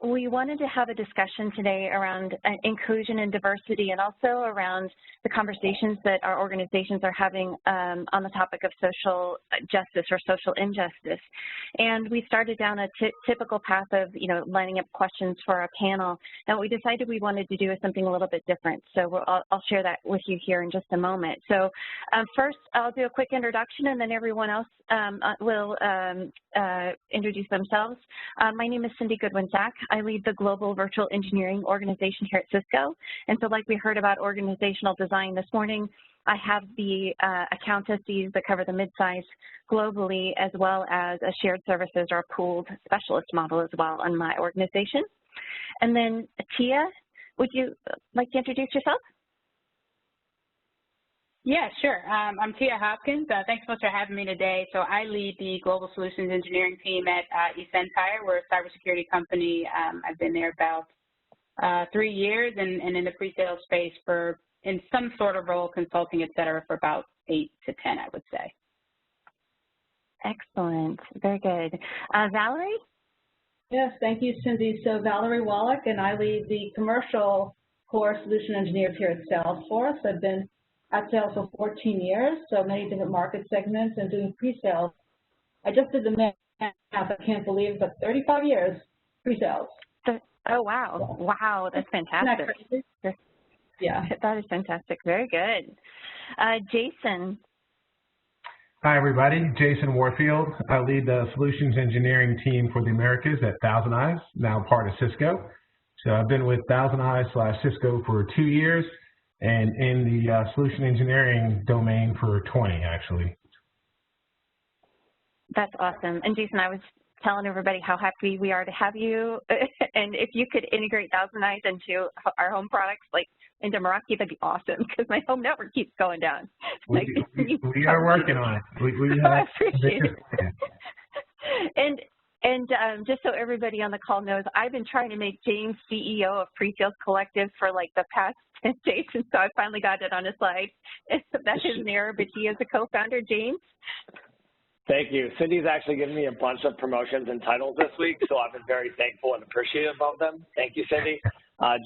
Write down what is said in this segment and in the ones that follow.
We wanted to have a discussion today around inclusion and diversity, and also around the conversations that our organizations are having on the topic of social justice or social injustice. And we started down a typical path of, lining up questions for our panel. And what we decided we wanted to do is something a little bit different. So I'll share that with you here in just a moment. So first, I'll do a quick introduction, and then everyone else will introduce themselves. My name is Cindy Goodwin-Sak. I lead the Global Virtual Engineering Organization here at Cisco. And so like we heard about organizational design this morning, I have the accountancies that cover the mid-size globally, as well as a shared services or a pooled specialist model as well on my organization. And then Tia, would you like to introduce yourself? Yeah, sure. I'm Tia Hopkins. Thanks so much for having me today. So I lead the Global Solutions Engineering team at eSentire. We're a cybersecurity company. I've been there about 3 years, and in the pre-sales space in some sort of role, consulting, et cetera, for about 8 to 10, I would say. Excellent. Very good. Valerie? Yes, thank you, Cindy. So Valerie Wolloch, and I lead the commercial core solution engineers here at Salesforce. I've been at Sales for 14 years, so many different market segments and doing pre-sales. I just did the math, I can't believe, but 35 years pre-sales. Oh, wow. Wow, that's fantastic. Yeah. That is fantastic. Very good. Jason. Hi, everybody. Jason Warfield. I lead the solutions engineering team for the Americas at ThousandEyes, now part of Cisco. So I've been with ThousandEyes/Cisco for 2 years, and in the solution engineering domain for 20, actually. That's awesome. And Jason, I was telling everybody how happy we are to have you. And if you could integrate ThousandEyes into our home products, like into Meraki, that'd be awesome, because my home network keeps going down. We are working on it. I appreciate it. And just so everybody on the call knows, I've been trying to make James CEO of PreSales Collective for like the past 10 days, and so I finally got it on a slide. That's his mirror, but he is a co-founder. James? Thank you. Cindy's actually given me a bunch of promotions and titles this week, so I've been very thankful and appreciative of them. Thank you, Cindy.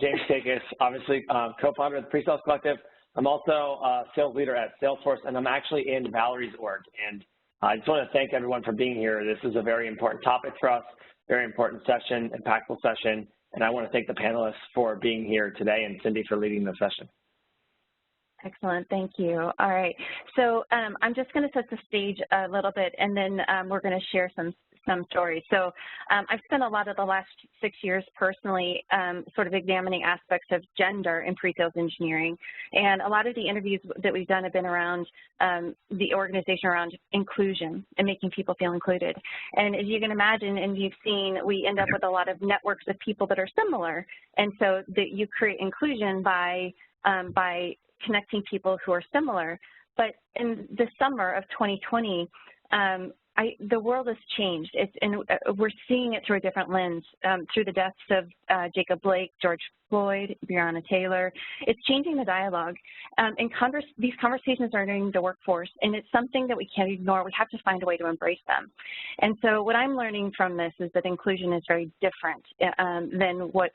James Kaikis, obviously co-founder of the PreSales Collective. I'm also a sales leader at Salesforce, and I'm actually in Valerie's org. And I just want to thank everyone for being here. This is a very important topic for us, very important session, impactful session, and I want to thank the panelists for being here today and Cindy for leading the session. Excellent, thank you. All right, so I'm just going to set the stage a little bit, and then we're going to share some stories. So I've spent a lot of the last 6 years personally sort of examining aspects of gender in pre-sales engineering, and a lot of the interviews that we've done have been around the organization around inclusion and making people feel included. And as you can imagine, and you've seen, we end up with a lot of networks of people that are similar, and so that you create inclusion by connecting people who are similar. But in the summer of 2020, the world has changed. We're seeing it through a different lens, through the deaths of Jacob Blake, George Floyd, Breonna Taylor. It's changing the dialogue. And these conversations are entering the workforce, and it's something that we can't ignore. We have to find a way to embrace them. And so what I'm learning from this is that inclusion is very different than what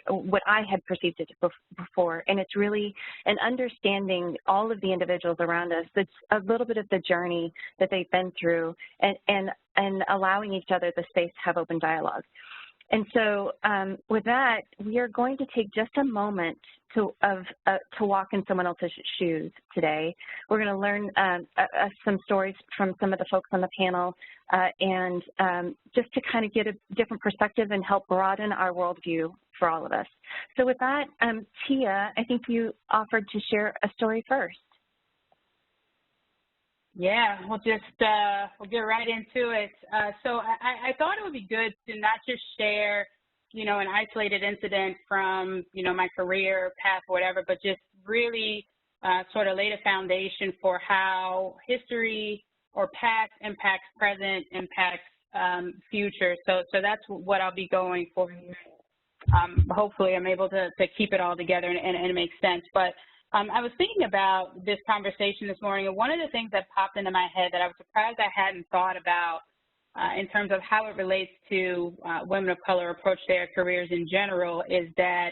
I had perceived it before. And it's really an understanding all of the individuals around us. That's a little bit of the journey that they've been through, and allowing each other the space to have open dialogue. And so with that, we are going to take just a moment to walk in someone else's shoes today. We're going to learn some stories from some of the folks on the panel, and just to kind of get a different perspective and help broaden our worldview for all of us. So with that, Tia, I think you offered to share a story first. Yeah, we'll get right into it. So I thought it would be good to not just share, an isolated incident from, my career path or whatever, but just really sort of lay the foundation for how history or past impacts present, impacts future. So that's what I'll be going for here. Hopefully I'm able to keep it all together and it makes sense. But I was thinking about this conversation this morning, and one of the things that popped into my head that I was surprised I hadn't thought about in terms of how it relates to women of color approach their careers in general is that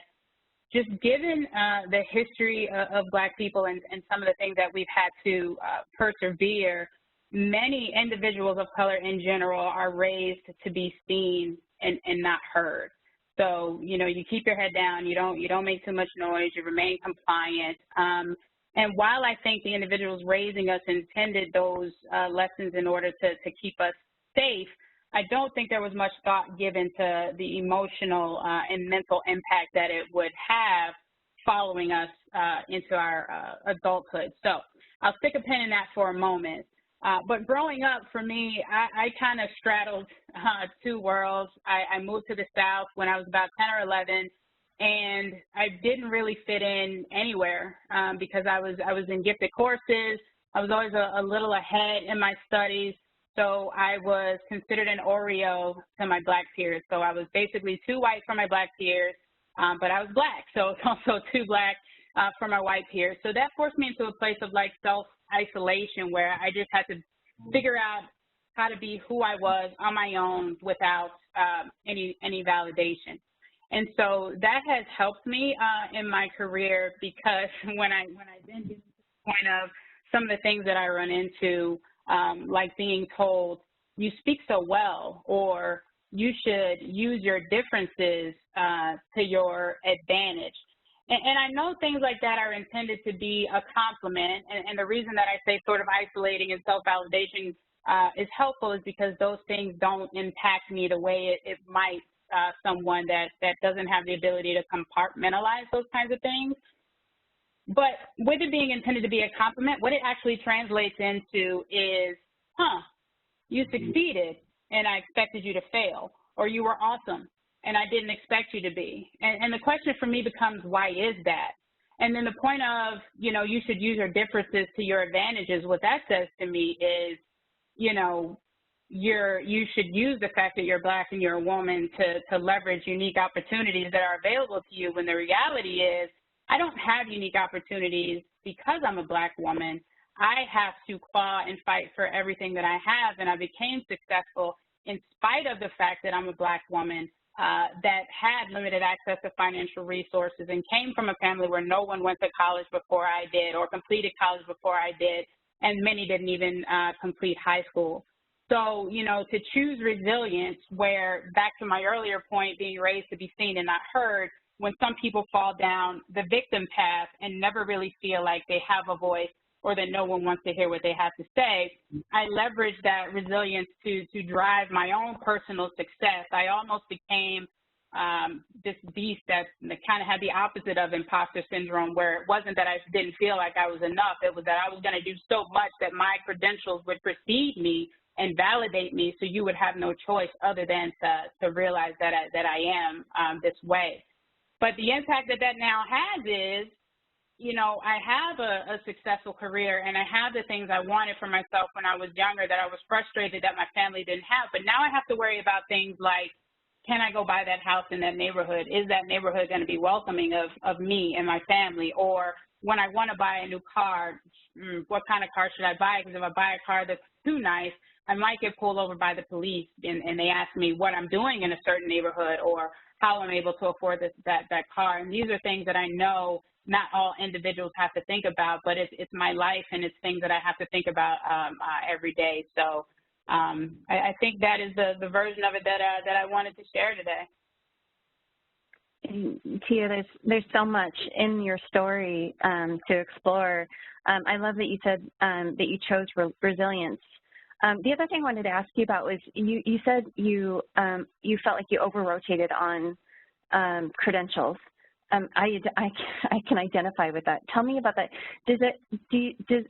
just given the history of Black people and some of the things that we've had to persevere, many individuals of color in general are raised to be seen and not heard. So, you know, you keep your head down, you don't make too much noise, you remain compliant. And while I think the individuals raising us intended those lessons in order to keep us safe, I don't think there was much thought given to the emotional and mental impact that it would have following us into our adulthood. So I'll stick a pin in that for a moment. But growing up, for me, I kind of straddled two worlds. I moved to the South when I was about 10 or 11, and I didn't really fit in anywhere because I was in gifted courses. I was always a little ahead in my studies. So I was considered an Oreo to my Black peers. So I was basically too white for my Black peers, but I was Black. So it's also too Black for my white peers. So that forced me into a place of like self-isolation where I just had to figure out how to be who I was on my own without any validation. And so that has helped me in my career because when I then get to the point of some of the things that I run into, like being told, you speak so well, or you should use your differences to your advantage. And I know things like that are intended to be a compliment, and the reason that I say sort of isolating and self-validation is helpful is because those things don't impact me the way it might someone that doesn't have the ability to compartmentalize those kinds of things. But with it being intended to be a compliment, what it actually translates into is, you succeeded and I expected you to fail, or you were awesome and I didn't expect you to be. And the question for me becomes, why is that? And then the point of, you know, you should use your differences to your advantages, what that says to me is, you know, you should use the fact that you're Black and you're a woman to leverage unique opportunities that are available to you, when the reality is, I don't have unique opportunities because I'm a Black woman. I have to claw and fight for everything that I have, and I became successful in spite of the fact that I'm a Black woman that had limited access to financial resources and came from a family where no one went to college before I did or completed college before I did, and many didn't even complete high school. So, you know, to choose resilience where, back to my earlier point, being raised to be seen and not heard, when some people fall down the victim path and never really feel like they have a voice or that no one wants to hear what they have to say, I leveraged that resilience to drive my own personal success. I almost became this beast that kind of had the opposite of imposter syndrome, where it wasn't that I didn't feel like I was enough. It was that I was going to do so much that my credentials would precede me and validate me, so you would have no choice other than to realize that I am this way. But the impact that now has is, you know, I have a successful career and I have the things I wanted for myself when I was younger that I was frustrated that my family didn't have. But now I have to worry about things like, can I go buy that house in that neighborhood? Is that neighborhood going to be welcoming of me and my family? Or when I want to buy a new car, what kind of car should I buy? Because if I buy a car that's too nice, I might get pulled over by the police and they ask me what I'm doing in a certain neighborhood or how I'm able to afford that car. And these are things that I know not all individuals have to think about, but it's my life and it's things that I have to think about every day. So I think that is the version of it that I wanted to share today. Tia, there's so much in your story to explore. I love that you said that you chose resilience. The other thing I wanted to ask you about was you said you felt like you over-rotated on credentials. I can identify with that. Tell me about that.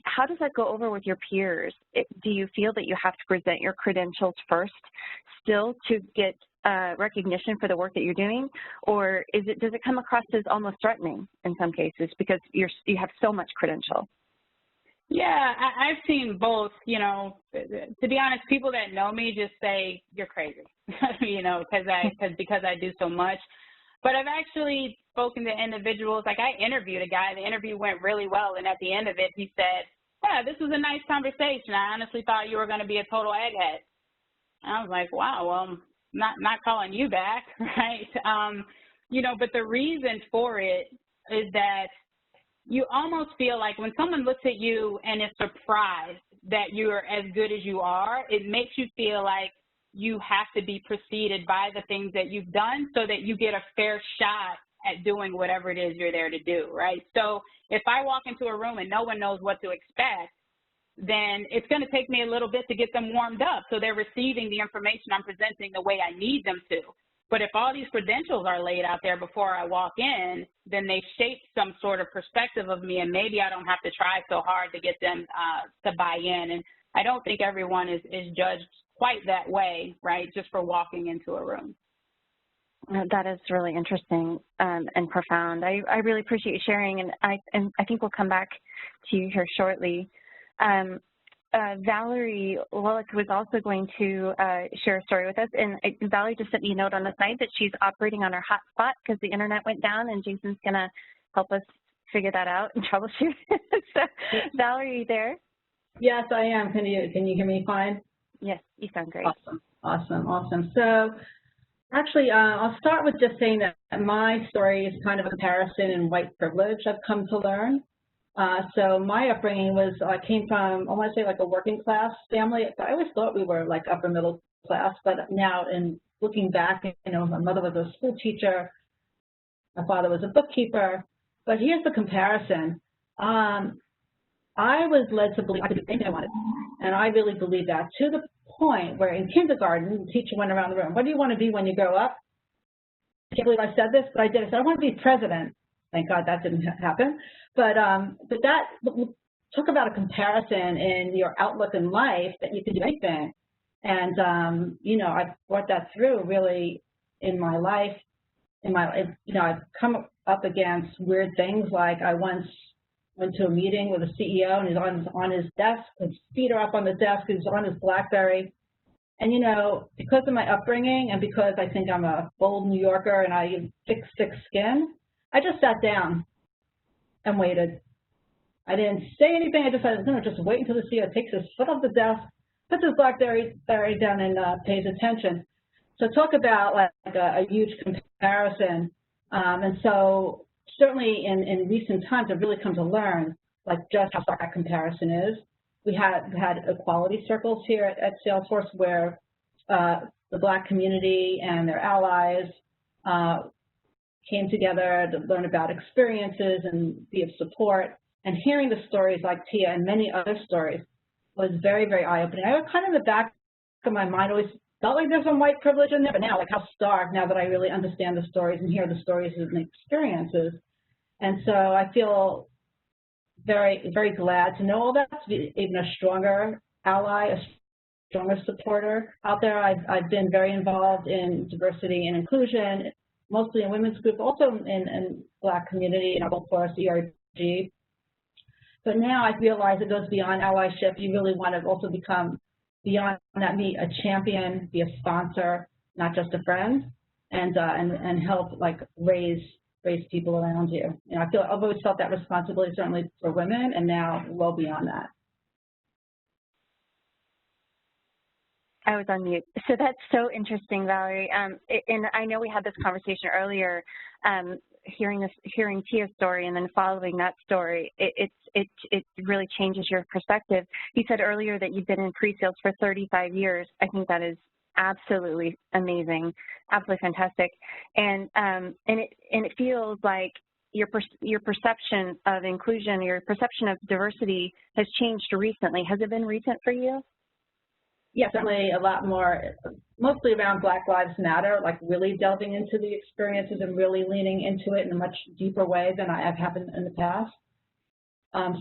How does that go over with your peers? Do you feel that you have to present your credentials first still to get recognition for the work that you're doing, or does it come across as almost threatening in some cases because you have so much credential? Yeah, I've seen both. You know, to be honest, people that know me just say you're crazy, you know, because I do so much. But I've actually spoken to individuals. Like, I interviewed a guy. The interview went really well, and at the end of it, he said, "Yeah, this was a nice conversation. I honestly thought you were going to be a total egghead." I was like, wow, well, not calling you back, right? You know, but the reason for it is that you almost feel like when someone looks at you and is surprised that you're as good as you are, it makes you feel like you have to be preceded by the things that you've done so that you get a fair shot at doing whatever it is you're there to do, right? So if I walk into a room and no one knows what to expect, then it's going to take me a little bit to get them warmed up so they're receiving the information I'm presenting the way I need them to. But if all these credentials are laid out there before I walk in, then they shape some sort of perspective of me, and maybe I don't have to try so hard to get them to buy in. And I don't think everyone is judged quite that way, right, just for walking into a room. That is really interesting and profound. I really appreciate you sharing, and I think we'll come back to you here shortly. Valerie Wolloch was also going to share a story with us, and Valerie just sent me a note on the side that she's operating on her hotspot because the internet went down, and Jason's going to help us figure that out and troubleshoot. So, Valerie, are you there? Yes, I am. Can you hear me fine? Yes, you sound great. Awesome. So, actually, I'll start with just saying that my story is kind of a comparison in white privilege I've come to learn. So my upbringing was, I came from, I want to say like a working class family. I always thought we were like upper middle class, but now in looking back, you know, my mother was a school teacher, my father was a bookkeeper, but here's the comparison. I was led to believe I could do anything I wanted, and I really believed that, to the point where in kindergarten, the teacher went around the room, what do you want to be when you grow up? I can't believe I said this, but I did. I said, I want to be president. Thank God that didn't happen. But that, talk about a comparison in your outlook in life that you can do anything. And, you know, I've brought that through really in my life. You know, I've come up against weird things, like I once went to a meeting with a CEO and he's on his desk, his feet are up on the desk, he's on his BlackBerry. And, you know, because of my upbringing and because I think I'm a bold New Yorker and I have thick skin, I just sat down and waited. I didn't say anything. I decided, no, just wait until the CEO takes his foot off the desk, puts his BlackBerry down, and pays attention. So talk about like a huge comparison. And so certainly in recent times, I've really come to learn like just how stark that comparison is. We had equality circles here at Salesforce where the Black community and their allies came together to learn about experiences and be of support. And hearing the stories like Tia and many other stories was very, very eye-opening. I was kind of in the back of my mind always felt like there's some white privilege in there, but now, like how stark, now that I really understand the stories and hear the stories and experiences. And so I feel very, very glad to know all that, to be even a stronger ally, a stronger supporter out there. I've been very involved in diversity and inclusion, mostly in women's group, also in Black community, in our workforce, ERG. But now I realize it goes beyond allyship. You really want to also become beyond that, be a champion, be a sponsor, not just a friend, and help like raise people around you. You know, I've always felt that responsibility, certainly for women, and now well beyond that. I was on mute. So that's so interesting, Valerie. And I know we had this conversation earlier, hearing Tia's story and then following that story, it really changes your perspective. You said earlier that you've been in pre-sales for 35 years. I think that is absolutely amazing, absolutely fantastic. And it feels like your perception of inclusion, your perception of diversity has changed recently. Has it been recent for you? Yeah, certainly a lot more, mostly around Black Lives Matter, like really delving into the experiences and really leaning into it in a much deeper way than I have happened in the past.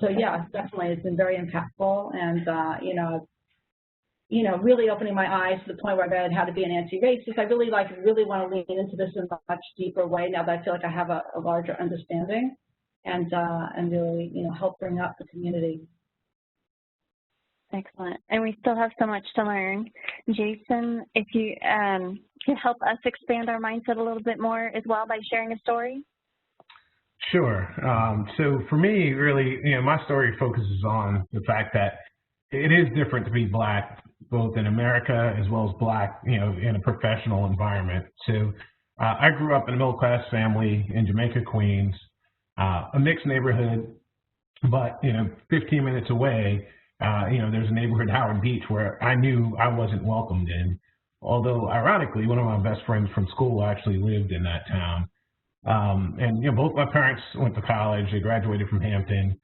So yeah, definitely it's been very impactful, and you know, really opening my eyes to the point where I read How to Be an Anti-Racist. I really want to lean into this in a much deeper way now that I feel like I have a larger understanding, and really, you know, help bring up the community. Excellent. And we still have so much to learn. Jason, if you can help us expand our mindset a little bit more as well by sharing a story. Sure. So for me, really, you know, my story focuses on the fact that it is different to be Black, both in America as well as Black, in a professional environment. So I grew up in a middle-class family in Jamaica, Queens, a mixed neighborhood, but 15 minutes away, there's a neighborhood, Howard Beach, where I knew I wasn't welcomed in. Although, ironically, one of my best friends from school actually lived in that town. And both my parents went to college. They graduated from Hampton.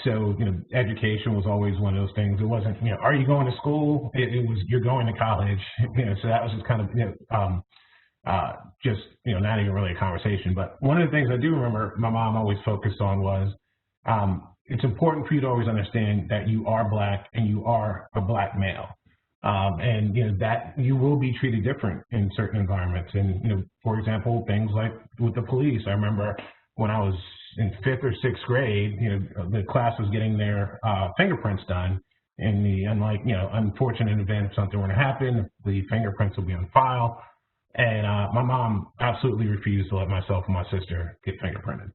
So education was always one of those things. It wasn't, are you going to school? It was, you're going to college. So that was just kind of, not even really a conversation. But one of the things I do remember my mom always focused on was, it's important for you to always understand that you are Black and you are a Black male. And that you will be treated different in certain environments. And for example, things like with the police. I remember when I was in 5th or 6th grade, the class was getting their fingerprints done. In the unfortunate event something were to happen, the fingerprints will be on file. And my mom absolutely refused to let myself and my sister get fingerprinted.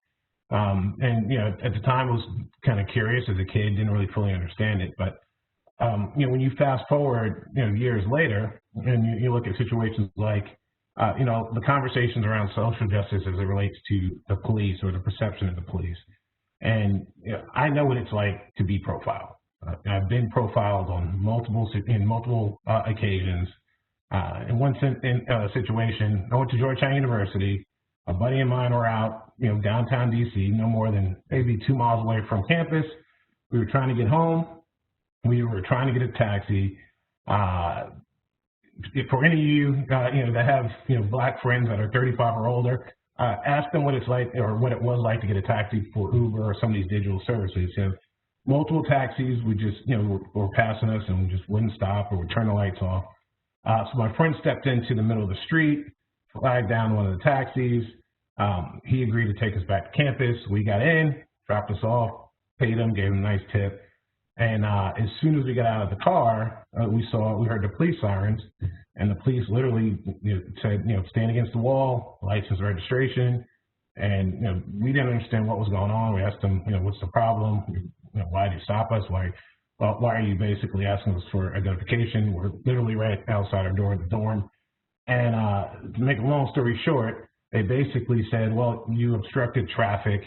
And at the time I was kind of curious as a kid, didn't really fully understand it, but when you fast forward, years later, and you look at situations like, the conversations around social justice as it relates to the police or the perception of the police. And I know what it's like to be profiled. I've been profiled on multiple occasions. In one situation, I went to Georgetown University. A buddy of mine were out, downtown DC, no more than maybe 2 miles away from campus. We were trying to get home. We were trying to get a taxi. For any of you, that have, Black friends that are 35 or older, ask them what it's like or what it was like to get a taxi for Uber or some of these digital services. Multiple taxis would just, were passing us and we just wouldn't stop or would turn the lights off. So my friend stepped into the middle of the street, flagged down one of the taxis. He agreed to take us back to campus. We got in, dropped us off, paid him, gave him a nice tip. And as soon as we got out of the car, we heard the police sirens, and the police literally said, stand against the wall, license, registration. And we didn't understand what was going on. We asked them, what's the problem? Why did you stop us? Why are you basically asking us for identification? We're literally right outside our door at the dorm. And to make a long story short, they basically said, well, you obstructed traffic.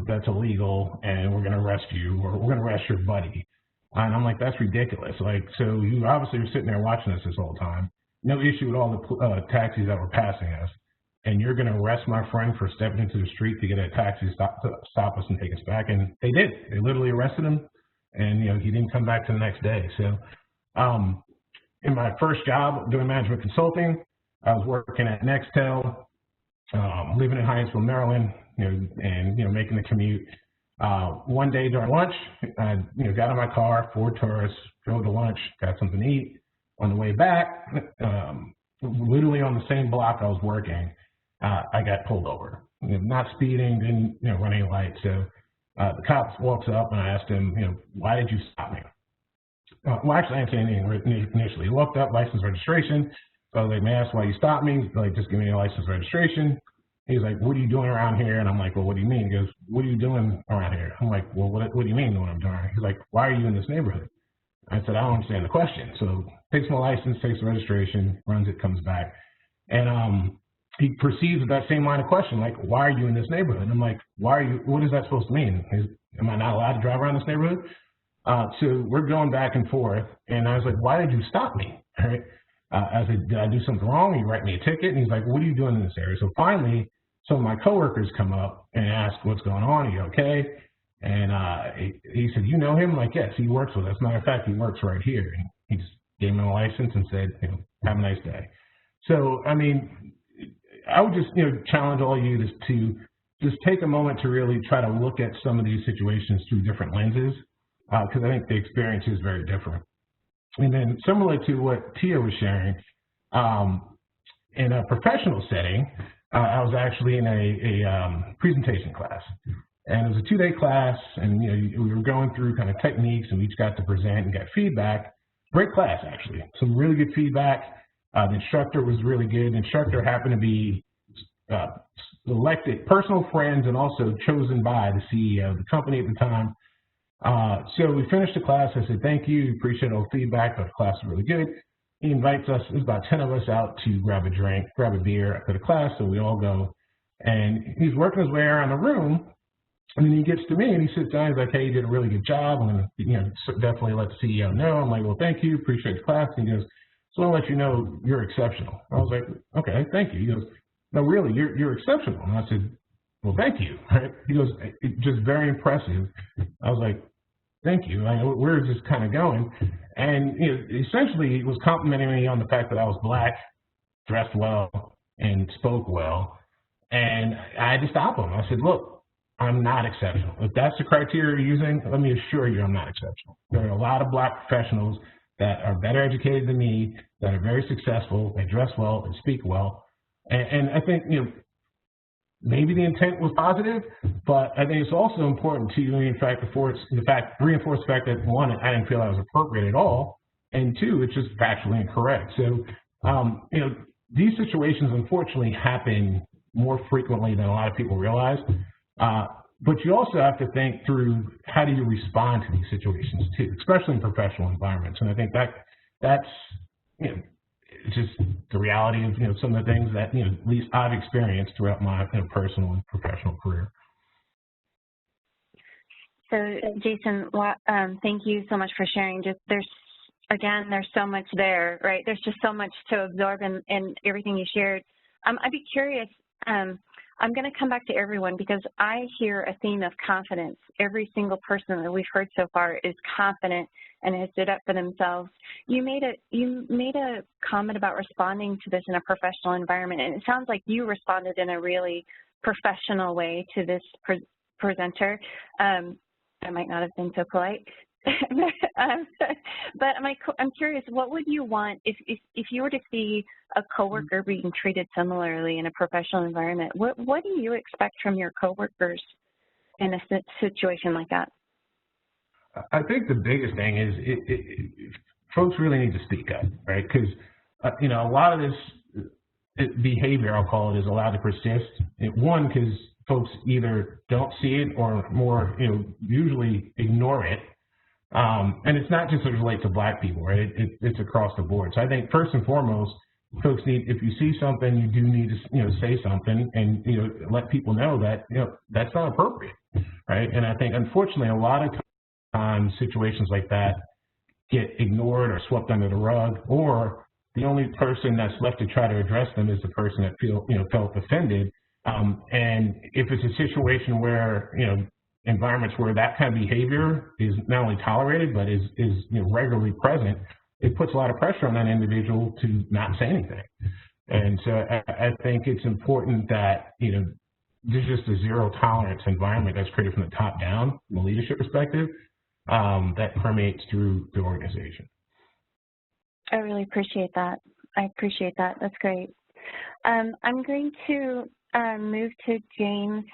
That's illegal, and we're going to arrest you, or we're going to arrest your buddy. And I'm like, that's ridiculous. So you obviously were sitting there watching us this whole time. No issue with all the taxis that were passing us. And you're going to arrest my friend for stepping into the street to get a taxi to stop us and take us back. And they did. They literally arrested him, and, he didn't come back to the next day. So in my first job doing management consulting, I was working at Nextel, living in Hyattsville, Maryland, and making the commute. One day during lunch, I got in my car, 4 tourists, drove to lunch, got something to eat. On the way back, literally on the same block I was working, I got pulled over. Not speeding, didn't run any lights. So the cop walks up and I asked him, why did you stop me? Well, actually, I didn't say anything initially. He walked up, license, registration. So I was like, may I ask why you stopped me? Like, just give me a license, registration. He's like, what are you doing around here? And I'm like, well, what do you mean? He goes, what are you doing around here? I'm like, well, what do you mean what I'm doing? He's like, why are you in this neighborhood? I said, I don't understand the question. So takes my license, takes the registration, runs it, comes back. And he proceeds with that same line of question, like, why are you in this neighborhood? And I'm like, what is that supposed to mean? Am I not allowed to drive around this neighborhood? So we're going back and forth. And I was like, why did you stop me? Right? I said, did I do something wrong? You write me a ticket? And he's like, what are you doing in this area? So finally, some of my coworkers come up and ask, what's going on? Are you okay? And he said, you know him? I'm like, yes, he works with us. As a matter of fact, he works right here. And he just gave me a license and said, have a nice day. So, I mean, I would just, challenge all of you to just take a moment to really try to look at some of these situations through different lenses, because I think the experience is very different. And then similar to what Tia was sharing, in a professional setting, I was actually in a presentation class. And it was a 2-day class, and we were going through kind of techniques, and we each got to present and get feedback. Great class, actually. Some really good feedback. The instructor was really good. The instructor happened to be elected personal friends and also chosen by the CEO of the company at the time. So we finished the class. I said, thank you, appreciate all the feedback. The class was really good. He invites us, there's about 10 of us out to grab a drink, grab a beer after the class, so we all go. And he's working his way around the room, and then he gets to me and he sits down. He's like, hey, you did a really good job. I'm going to, definitely let the CEO know. I'm like, well, thank you, appreciate the class. And he goes, so I want to let you know you're exceptional. I was like, okay, thank you. He goes, no, really, you're exceptional. And I said, well, thank you. Right? He goes, just very impressive. I was like, thank you. Where is this kind of going? And essentially, he was complimenting me on the fact that I was Black, dressed well, and spoke well. And I had to stop him. I said, look, I'm not exceptional. If that's the criteria you're using, let me assure you I'm not exceptional. There are a lot of Black professionals that are better educated than me, that are very successful, they dress well, and speak well. And I think, maybe the intent was positive, but I think it's also important to, in fact, reinforce the fact that, one, I didn't feel I was appropriate at all, and two, it's just factually incorrect. So, these situations unfortunately happen more frequently than a lot of people realize. But you also have to think through how do you respond to these situations too, especially in professional environments. And I think that's just the reality of some of the things that at least I've experienced throughout my personal and professional career. So Jason, thank you so much for sharing. There's so much there, right? There's just so much to absorb in everything you shared. I'd be curious. I'm going to come back to everyone because I hear a theme of confidence. Every single person that we've heard so far is confident and has stood up for themselves. You made a comment about responding to this in a professional environment, and it sounds like you responded in a really professional way to this presenter. I might not have been so polite. But I'm curious, what would you want if you were to see a coworker being treated similarly in a professional environment? What do you expect from your coworkers in a situation like that? I think the biggest thing is folks really need to speak up, right? Because a lot of this behavior, I'll call it, is allowed to persist. One, because folks either don't see it or more, usually ignore it. And it's not just as it relates to Black people, right? It's across the board. So I think first and foremost, folks need, if you see something, you do need to, say something and, let people know that, that's not appropriate, right? And I think, unfortunately, a lot of times situations like that get ignored or swept under the rug, or the only person that's left to try to address them is the person that felt offended. And if it's a situation where, environments where that kind of behavior is not only tolerated but is regularly present, it puts a lot of pressure on that individual to not say anything. And so I think it's important that there's just a zero tolerance environment that's created from the top down, from a leadership perspective, that permeates through the organization. I really appreciate that. I appreciate that. That's great. I'm going to move to James.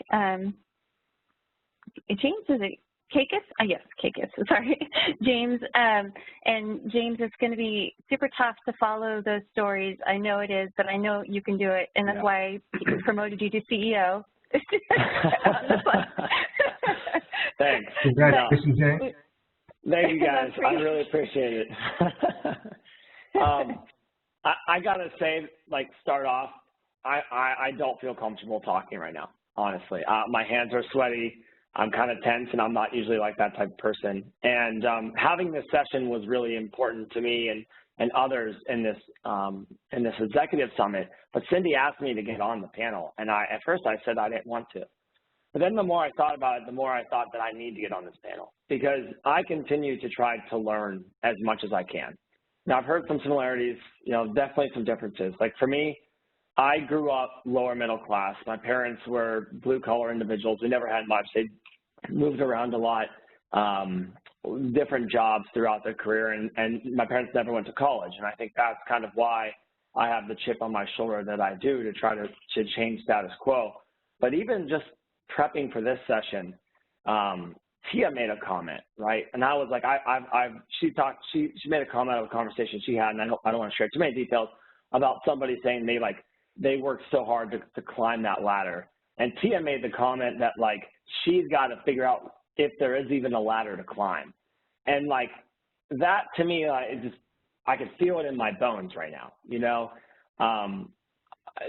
James, is it Kaikis? Yes, Kaikis, sorry. James, and James, it's going to be super tough to follow those stories. I know it is, but I know you can do it, and that's why I promoted you to CEO. Thanks. Congratulations, James. Thank you, guys. I really appreciate it. I got to say, start off, I don't feel comfortable talking right now, honestly. My hands are sweaty. I'm kind of tense, and I'm not usually like that type of person. And having this session was really important to me and others in this executive summit. But Cindy asked me to get on the panel, and at first I said I didn't want to. But then the more I thought about it, the more I thought that I need to get on this panel because I continue to try to learn as much as I can. Now, I've heard some similarities, definitely some differences. Like for me, I grew up lower middle class. My parents were blue-collar individuals. We never had much. They moved around a lot, different jobs throughout their career, and my parents never went to college. And I think that's kind of why I have the chip on my shoulder that I do to try to change status quo. But even just prepping for this session, Tia made a comment, right? And I was like, she made a comment of a conversation she had, and I don't want to share too many details about somebody saying they worked so hard to climb that ladder. And Tia made the comment that she's got to figure out if there is even a ladder to climb. And like that to me, I could feel it in my bones right now, you know.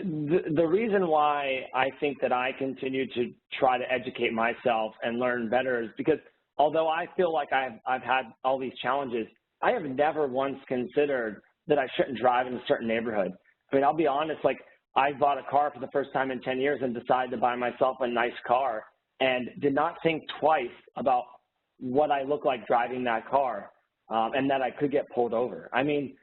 The reason why I think that I continue to try to educate myself and learn better is because although I feel like I've had all these challenges, I have never once considered that I shouldn't drive in a certain neighborhood. I mean, I'll be honest, like I bought a car for the first time in 10 years and decided to buy myself a nice car and did not think twice about what I look like driving that car and that I could get pulled over. I mean,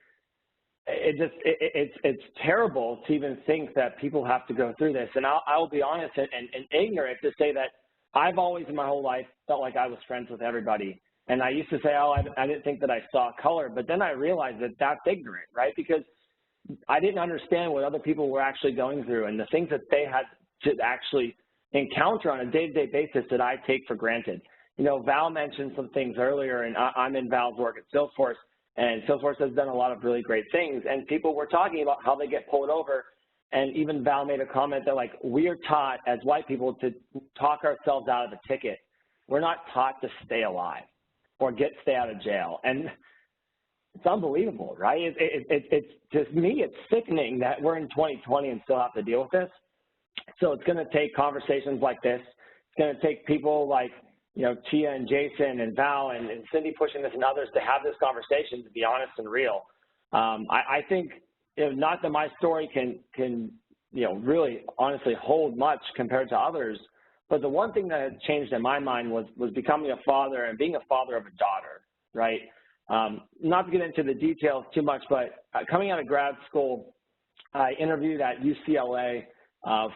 it's terrible to even think that people have to go through this. And I'll be honest and ignorant to say that I've always in my whole life felt like I was friends with everybody. And I used to say, oh, I didn't think that I saw color. But then I realized that that's ignorant, right? Because I didn't understand what other people were actually going through and the things that they had to actually encounter on a day-to-day basis that I take for granted. You know, Val mentioned some things earlier, and I'm in Val's work at Salesforce, and Salesforce has done a lot of really great things. And people were talking about how they get pulled over. And even Val made a comment that, like, we are taught as white people to talk ourselves out of a ticket. We're not taught to stay alive or stay out of jail. And it's unbelievable, right? It's to me, it's sickening that we're in 2020 and still have to deal with this. So it's going to take conversations like this. It's going to take people like, you know, Tia and Jason and Val and Cindy pushing this and others to have this conversation, to be honest and real. I think, you know, not that my story can, you know, really honestly hold much compared to others, but the one thing that had changed in my mind was becoming a father and being a father of a daughter, right? Not to get into the details too much, but coming out of grad school, I interviewed at UCLA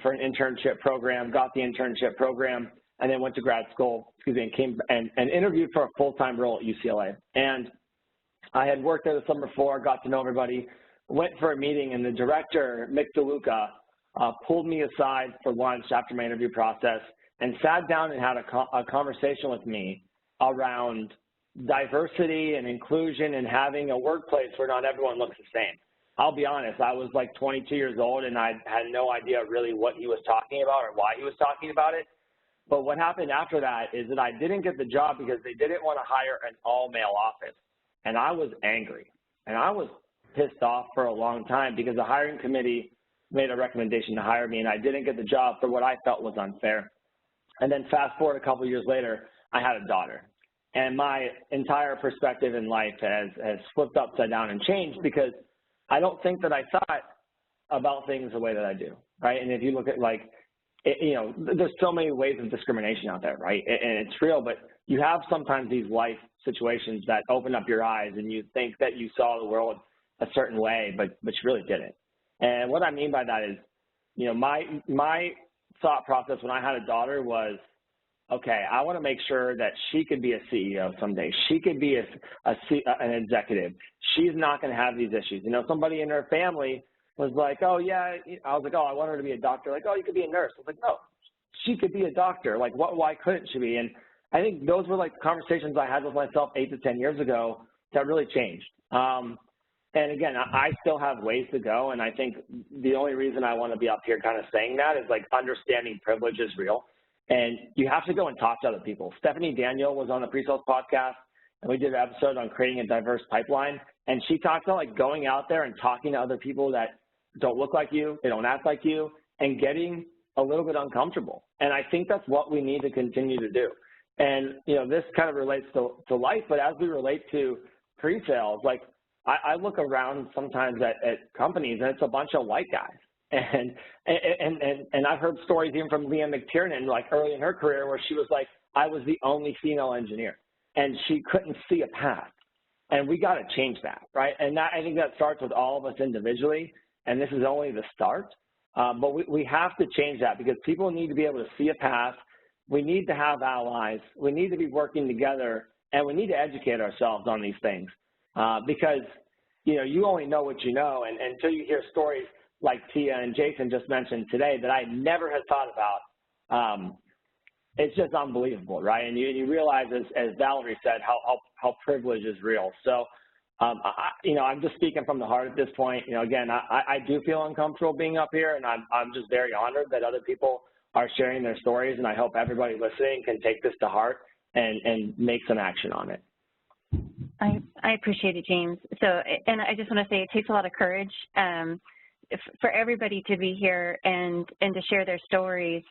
for an internship program, got the internship program, and then went to grad school, and came and interviewed for a full-time role at UCLA. And I had worked there the summer before, got to know everybody, went for a meeting, and the director, Mick DeLuca, pulled me aside for lunch after my interview process and sat down and had a conversation with me around diversity and inclusion and having a workplace where not everyone looks the same. I'll be honest, I was like 22 years old and I had no idea really what he was talking about or why he was talking about it. But what happened after that is that I didn't get the job because they didn't want to hire an all-male office. And I was angry. And I was pissed off for a long time because the hiring committee made a recommendation to hire me and I didn't get the job for what I felt was unfair. And then fast forward a couple of years later, I had a daughter. And my entire perspective in life has flipped upside down and changed because I don't think that I thought about things the way that I do, right? And if you look at like, you know, there's so many ways of discrimination out there, right? And it's real, but you have sometimes these life situations that open up your eyes and you think that you saw the world a certain way, but you really didn't. And what I mean by that is, you know, my thought process when I had a daughter was, okay, I want to make sure that she could be a CEO someday. She could be an executive. She's not going to have these issues. You know, somebody in her family was like, oh, yeah. I was like, oh, I want her to be a doctor. Like, oh, you could be a nurse. I was like, no, she could be a doctor. Like, why couldn't she be? And I think those were like conversations I had with myself 8 to 10 years ago that really changed. And again, I still have ways to go. And I think the only reason I want to be up here kind of saying that is like understanding privilege is real. And you have to go and talk to other people. Stephanie Daniel was on the PreSales podcast, and we did an episode on creating a diverse pipeline. And she talked about like going out there and talking to other people that don't look like you, they don't act like you, and getting a little bit uncomfortable. And I think that's what we need to continue to do. And, you know, this kind of relates to life, but as we relate to pre-sales, like I look around sometimes at companies and it's a bunch of white guys. And I've heard stories even from Leah McTiernan, like early in her career, where she was like, I was the only female engineer, and she couldn't see a path. And we got to change that, right? And that, I think that starts with all of us individually, and this is only the start. But we have to change that because people need to be able to see a path. We need to have allies. We need to be working together, and we need to educate ourselves on these things because, you know, you only know what you know, and until you hear stories like Tia and Jason just mentioned today that I never had thought about, it's just unbelievable, right? And you realize, as Valerie said, how privilege is real. So, you know, I'm just speaking from the heart at this point. You know, again, I do feel uncomfortable being up here, and I'm just very honored that other people are sharing their stories, and I hope everybody listening can take this to heart and make some action on it. I appreciate it, James. So, and I just want to say it takes a lot of courage for everybody to be here and to share their stories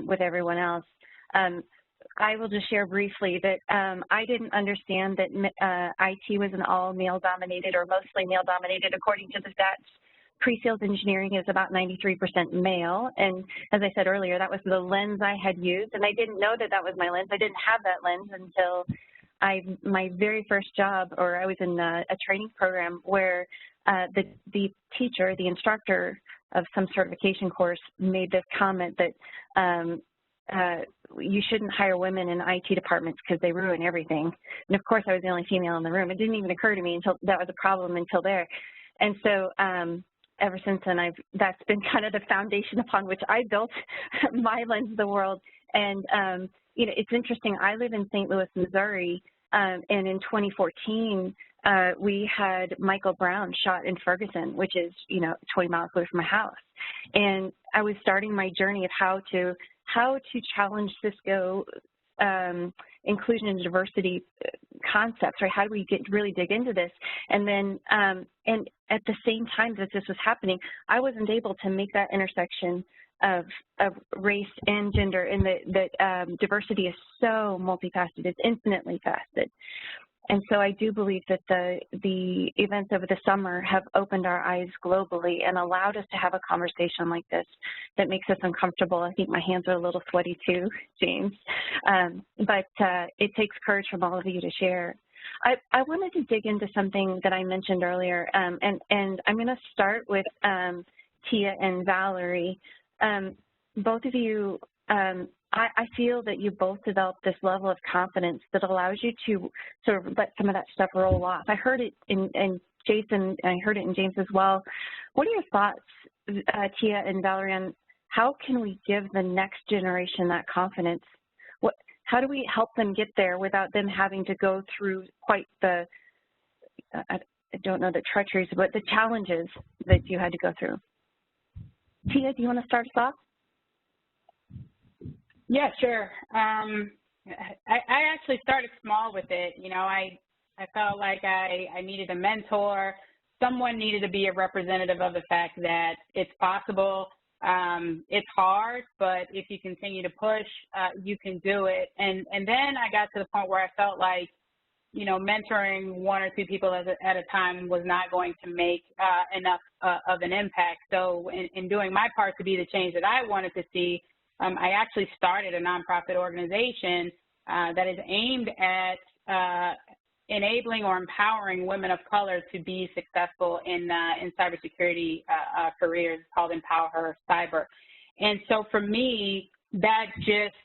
with everyone else. I will just share briefly that I didn't understand that IT was an all male-dominated or mostly male-dominated. According to the stats, pre-sales engineering is about 93% male. And as I said earlier, that was the lens I had used. And I didn't know that that was my lens. I didn't have that lens until my very first job, or I was in a training program where the teacher, the instructor of some certification course made this comment that you shouldn't hire women in IT departments because they ruin everything. And of course, I was the only female in the room. It didn't even occur to me until that was a problem until there. And so ever since then, that's been kind of the foundation upon which I built my lens of the world. And you know, it's interesting. I live in St. Louis, Missouri, and in 2014, we had Michael Brown shot in Ferguson, which is 20 miles away from my house. And I was starting my journey of how to challenge Cisco inclusion and diversity concepts, right? How do we really dig into this? And then, and at the same time that this was happening, I wasn't able to make that intersection of race and gender, and that diversity is so multifaceted, it's infinitely faceted. And so I do believe that the events over the summer have opened our eyes globally and allowed us to have a conversation like this that makes us uncomfortable. I think my hands are a little sweaty too, James. But it takes courage from all of you to share. I wanted to dig into something that I mentioned earlier, and I'm going to start with Tia and Valerie. Both of you, I feel that you both developed this level of confidence that allows you to sort of let some of that stuff roll off. I heard it in Jason, and I heard it in James as well. What are your thoughts, Tia and Valerie, on how can we give the next generation that confidence? How do we help them get there without them having to go through quite the, I don't know the treacheries, but the challenges that you had to go through? Tia, do you want to start us off? Yeah, sure. I actually started small with it. I felt like I needed a mentor. Someone needed to be a representative of the fact that it's possible. It's hard, but if you continue to push, you can do it. And then I got to the point where I felt like, mentoring one or two people at a time was not going to make enough of an impact. So in doing my part to be the change that I wanted to see, I actually started a nonprofit organization that is aimed at enabling or empowering women of color to be successful in cybersecurity careers, called Empower Her Cyber. And so for me, that just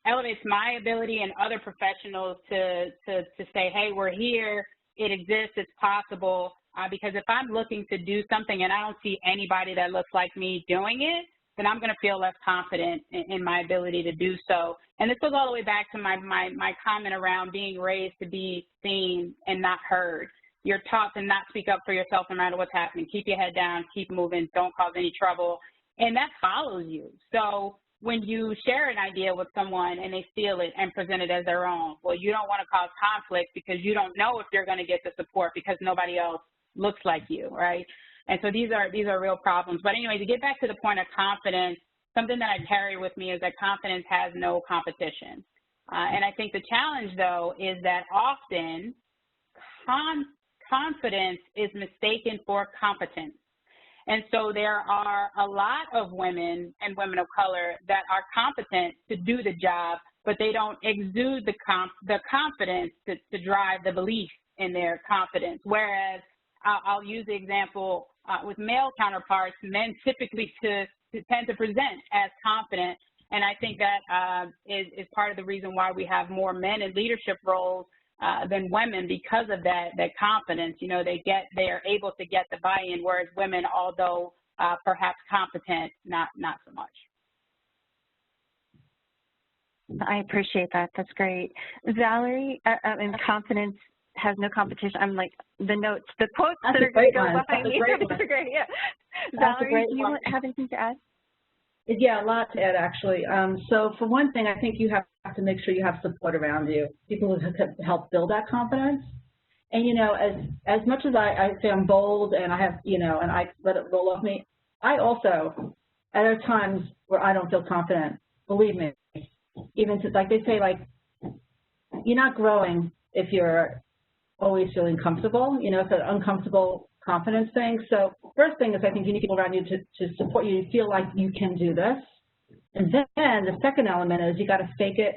elevates my ability and other professionals to say, hey, we're here, it exists, it's possible. Because if I'm looking to do something and I don't see anybody that looks like me doing it, then I'm going to feel less confident in my ability to do so. And this goes all the way back to my comment around being raised to be seen and not heard. You're taught to not speak up for yourself no matter what's happening. Keep your head down, keep moving, don't cause any trouble. And that follows you. So when you share an idea with someone and they steal it and present it as their own, well, you don't want to cause conflict because you don't know if you're going to get the support because nobody else looks like you, right? And so these are real problems. But anyway, to get back to the point of confidence, something that I carry with me is that confidence has no competition. And I think the challenge, though, is that often confidence is mistaken for competence. And so there are a lot of women and women of color that are competent to do the job, but they don't exude the confidence to drive the belief in their confidence. Whereas I'll use the example with male counterparts, men typically tend to present as confident. And I think that is part of the reason why we have more men in leadership roles than women, because of that confidence. They are able to get the buy-in, whereas women, although perhaps competent, not so much. I appreciate that. That's great. Valerie, and confidence has no competition. I'm like, the notes, the quotes that are going to go behind me. That's great. Yeah. Valerie, do you have anything to add? Yeah, a lot to add, actually. So for one thing, I think you have to make sure you have support around you, people who help build that confidence. And, you know, as much as I say I'm bold and I have, you know, and I let it roll off me, I also, there are times where I don't feel confident, believe me. Even to, like they say, like, you're not growing if you're always feeling comfortable. You know, it's an uncomfortable confidence thing. So first thing is I think you need people around you to support you, feel like you can do this. And then the second element is you got to fake it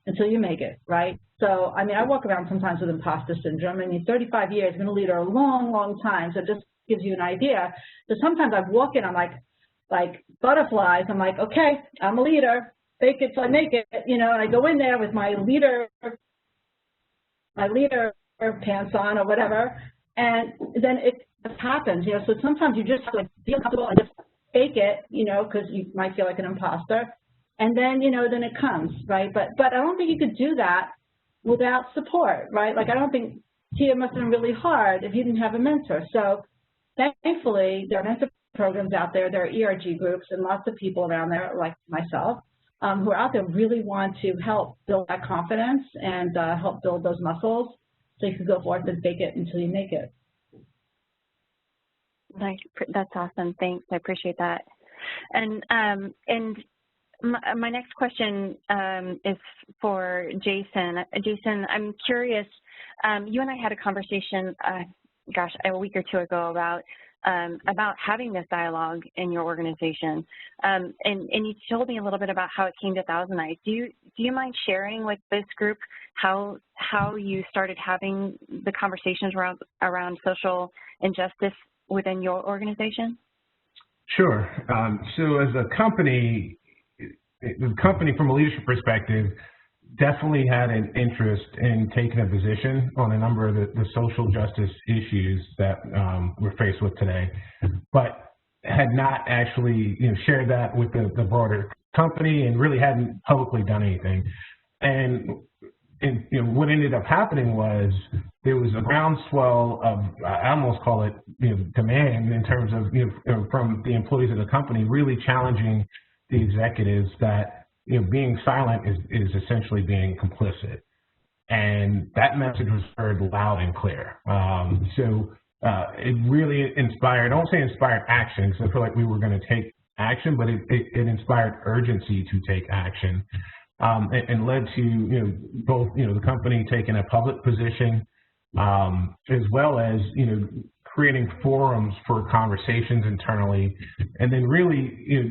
until you make it, right? So, I mean, I walk around sometimes with imposter syndrome. I mean, 35 years, I've been a leader a long, long time, so it just gives you an idea. So sometimes I walk in, I'm like butterflies. I'm like, okay, I'm a leader, fake it till I make it, you know, and I go in there with my leader pants on or whatever, and then it just happens, you know. So sometimes you just have to like feel comfortable and just fake it, you know, because you might feel like an imposter, and then, you know, then it comes, right? But I don't think you could do that without support, right? Like, I don't think Tia must have been really hard if you didn't have a mentor. So thankfully, there are mentor programs out there, there are ERG groups, and lots of people around there, like myself, who are out there really want to help build that confidence and help build those muscles so you can go forth and fake it until you make it. That's awesome. Thanks. I appreciate that. And my next question is for Jason. Jason, I'm curious, you and I had a conversation, a week or two ago about having this dialogue in your organization. And you told me a little bit about how it came to ThousandEyes. Do you mind sharing with this group how you started having the conversations around social injustice within your organization? Sure. So as a company, the company from a leadership perspective definitely had an interest in taking a position on a number of the social justice issues that we're faced with today, but had not actually, you know, shared that with the broader company and really hadn't publicly done anything. And you know, what ended up happening was there was a groundswell of, I almost call it, you know, demand in terms of, you know, from the employees of the company really challenging the executives that, you know, being silent is essentially being complicit. And that message was heard loud and clear. So it really inspired, I won't say inspired action, because I feel like we were going to take action, but it inspired urgency to take action. And led to, you know, both, you know, the company taking a public position, as well as, you know, creating forums for conversations internally, and then really, you know,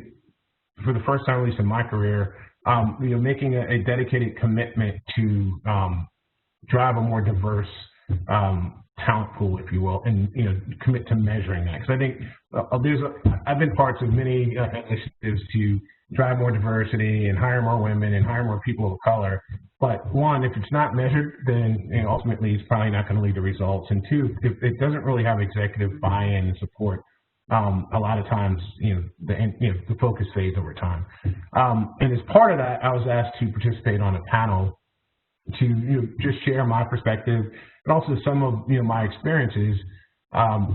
for the first time, at least in my career, you know, making a dedicated commitment to drive a more diverse talent pool, if you will, and, you know, commit to measuring that. Because I think I've been parts of many initiatives to drive more diversity and hire more women and hire more people of color. But one, if it's not measured, then, you know, ultimately it's probably not going to lead to results. And two, if it doesn't really have executive buy-in and support, a lot of times, you know, the focus fades over time. And as part of that, I was asked to participate on a panel to, you know, just share my perspective, but also some of, you know, my experiences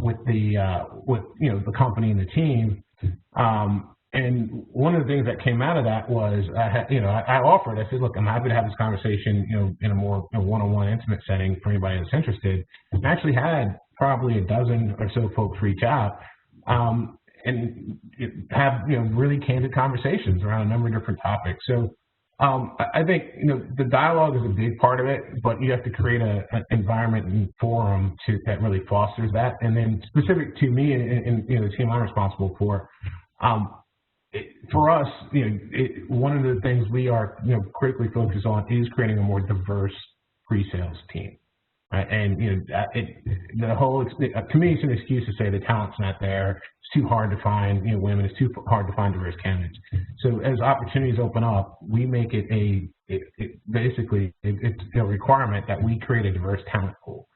with you know, the company and the team. And one of the things that came out of that was, I offered, I said, look, I'm happy to have this conversation, you know, in a more one-on-one intimate setting for anybody that's interested. And I actually had probably a dozen or so folks reach out and have, you know, really candid conversations around a number of different topics. So I think, you know, the dialogue is a big part of it, but you have to create an environment and forum that really fosters that. And then specific to me and you know, the team I'm responsible for, for us, you know, one of the things we are, you know, critically focused on is creating a more diverse pre-sales team. And, you know, the whole, to me, it's an excuse to say the talent's not there. It's too hard to find, you know, women. It's too hard to find diverse candidates. So as opportunities open up, we make it basically it's a requirement that we create a diverse talent pool.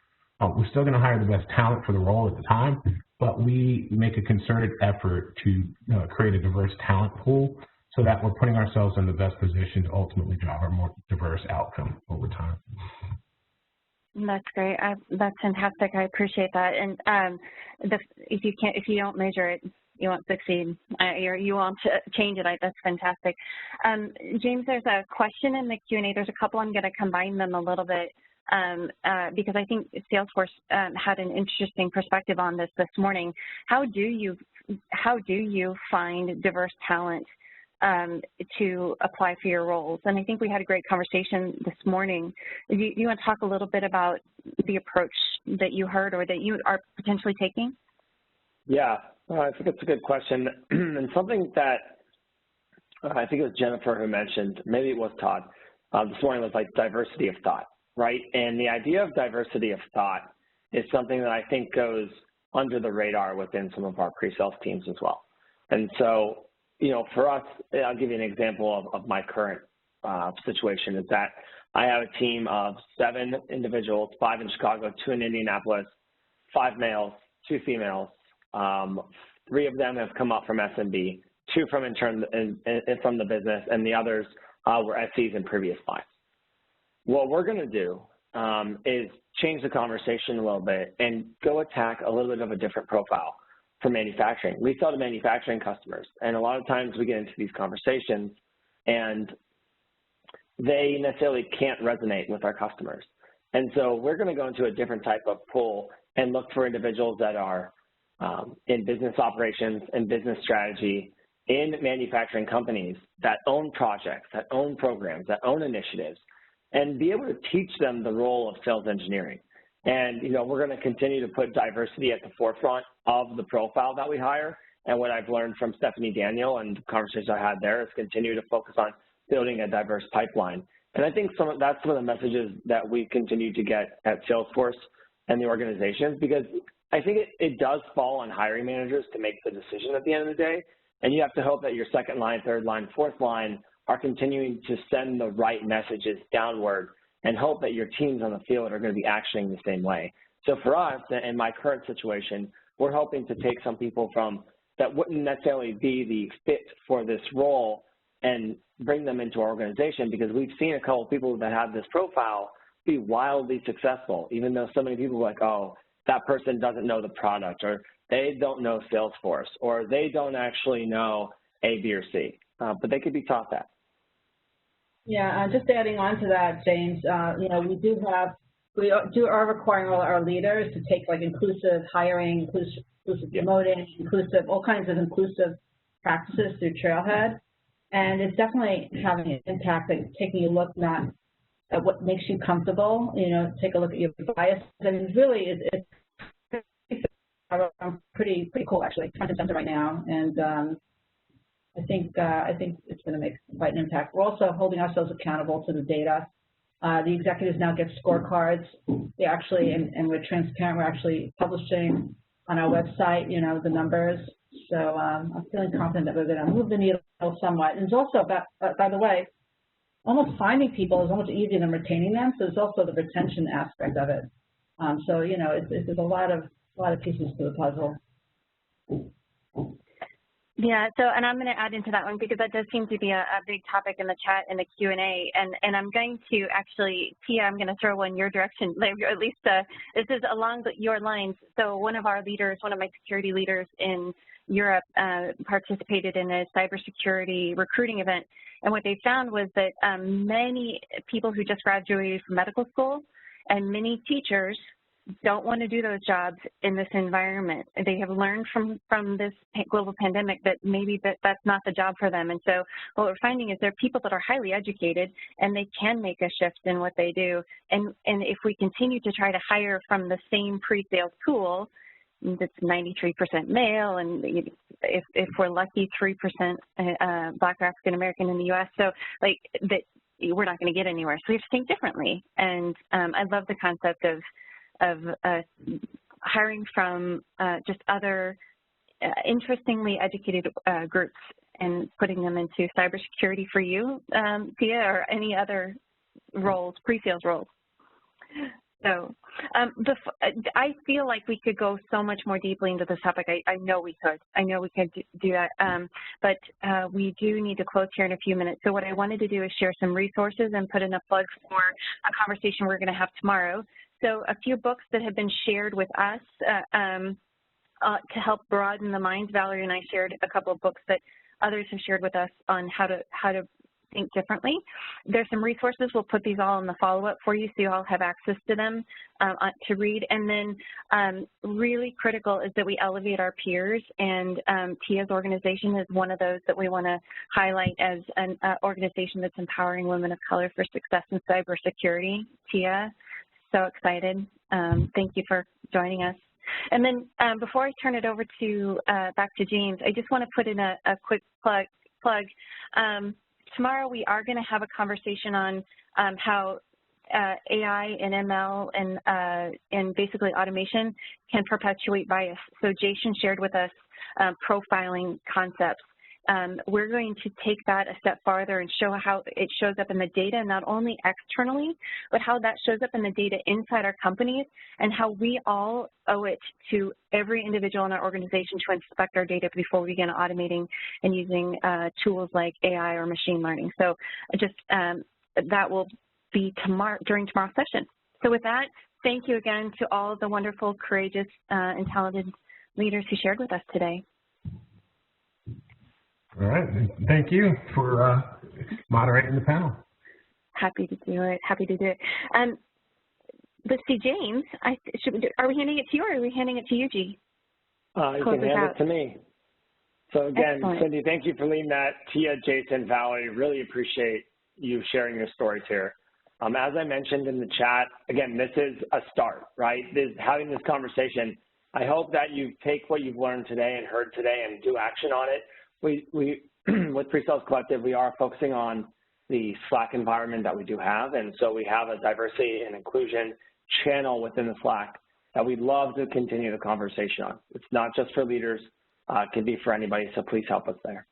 We're still going to hire the best talent for the role at the time, but we make a concerted effort to create a diverse talent pool so that we're putting ourselves in the best position to ultimately drive a more diverse outcome over time. That's great. That's fantastic. I appreciate that. And if you don't measure it, You won't succeed. You won't change it. That's fantastic. James, there's a question in the Q&A. There's a couple. I'm going to combine them a little bit because I think Salesforce had an interesting perspective on this morning. How do you find diverse talent to apply for your roles? And I think we had a great conversation this morning. You want to talk a little bit about the approach that you heard or that you are potentially taking? Yeah, I think it's a good question, and something that I think it was Jennifer who mentioned, maybe it was Todd, this morning, was like diversity of thought, right? And the idea of diversity of thought is something that I think goes under the radar within some of our pre-sales teams as well. And so, you know, for us, I'll give you an example of my current situation is that I have a team of 7 individuals, 5 in Chicago, 2 in Indianapolis, 5 males, 2 females. 3 of them have come up from SMB, 2 from from the business, and the others were SEs in previous lives. What we're going to do is change the conversation a little bit and go attack a little bit of a different profile for manufacturing. We sell to manufacturing customers, and a lot of times we get into these conversations and they necessarily can't resonate with our customers. And so we're going to go into a different type of pool and look for individuals that are in business operations and business strategy in manufacturing companies that own projects, that own programs, that own initiatives, and be able to teach them the role of sales engineering. And, you know, we're going to continue to put diversity at the forefront of the profile that we hire. And what I've learned from Stephanie Daniel and the conversations I had there is continue to focus on building a diverse pipeline. And I think that's some of the messages that we continue to get at Salesforce and the organizations, because I think it does fall on hiring managers to make the decision at the end of the day. And you have to hope that your second line, third line, fourth line are continuing to send the right messages downward and hope that your teams on the field are going to be actioning the same way. So for us, in my current situation, we're hoping to take some people from that wouldn't necessarily be the fit for this role and bring them into our organization, because we've seen a couple of people that have this profile be wildly successful, even though so many people are like, oh, that person doesn't know the product, or they don't know Salesforce, or they don't actually know A, B, or C, but they could be taught that. Yeah, just adding on to that, James, you know, we are requiring all our leaders to take like inclusive hiring, inclusive promoting, inclusive, all kinds of inclusive practices through Trailhead. And it's definitely having an impact, like taking a look not at what makes you comfortable, you know, take a look at your bias. And really, it's pretty cool, actually, front and center right now. And I think it's going to make quite an impact. We're also holding ourselves accountable to the data. The executives now get scorecards. They actually, and we're transparent, we're actually publishing on our website, you know, the numbers. So I'm feeling confident that we're going to move the needle somewhat. And it's also about, by the way, almost finding people is almost easier than retaining them. So there's also the retention aspect of it. So, you know, there's a lot of pieces to the puzzle. Yeah, so, and I'm going to add into that one because that does seem to be a big topic in the chat and the Q&A. And I'm going to actually, Tia, I'm going to throw one your direction, at least this is along your lines. So one of our leaders, one of my security leaders in Europe participated in a cybersecurity recruiting event. And what they found was that many people who just graduated from medical school and many teachers don't want to do those jobs in this environment. They have learned from this global pandemic that maybe that's not the job for them. And so what we're finding is there are people that are highly educated and they can make a shift in what they do. And if we continue to try to hire from the same pre-sales pool that's 93% male, and if we're lucky, 3% Black or African American in the U.S., so like that, we're not going to get anywhere. So we have to think differently. And I love the concept of hiring from just other interestingly educated groups and putting them into cybersecurity for you, Tia, or any other roles, pre-sales roles. So I feel like we could go so much more deeply into this topic. I know we could. I know we could do that. But we do need to close here in a few minutes. So what I wanted to do is share some resources and put in a plug for a conversation we're going to have tomorrow. So a few books that have been shared with us to help broaden the minds. Valerie and I shared a couple of books that others have shared with us on how to think differently. There's some resources. We'll put these all in the follow-up for you so you all have access to them to read. And then really critical is that we elevate our peers, and TIA's organization is one of those that we want to highlight as an organization that's empowering women of color for success in cybersecurity. TIA, so excited. Thank you for joining us. And then before I turn it over to back to James, I just want to put in a quick plug. Tomorrow we are going to have a conversation on how AI and ML and basically automation can perpetuate bias. So Jason shared with us profiling concepts. We're going to take that a step farther and show how it shows up in the data, not only externally, but how that shows up in the data inside our companies, and how we all owe it to every individual in our organization to inspect our data before we begin automating and using tools like AI or machine learning. So just that will be during tomorrow's session. So with that, thank you again to all the wonderful, courageous, and talented leaders who shared with us today. All right, thank you for moderating the panel. Happy to do it, happy to do it. Let's see, James, are we handing it to you or are we handing it to you, G? You can hand it to me. So again, Excellent. Cindy, thank you for leading that. Tia, Jason, Valerie, really appreciate you sharing your stories here. As I mentioned in the chat, again, this is a start, right? Having this conversation, I hope that you take what you've learned today and heard today and do action on it. We with PreSales Collective, we are focusing on the Slack environment that we do have, and so we have a diversity and inclusion channel within the Slack that we'd love to continue the conversation on. It's not just for leaders, it can be for anybody, so please help us there.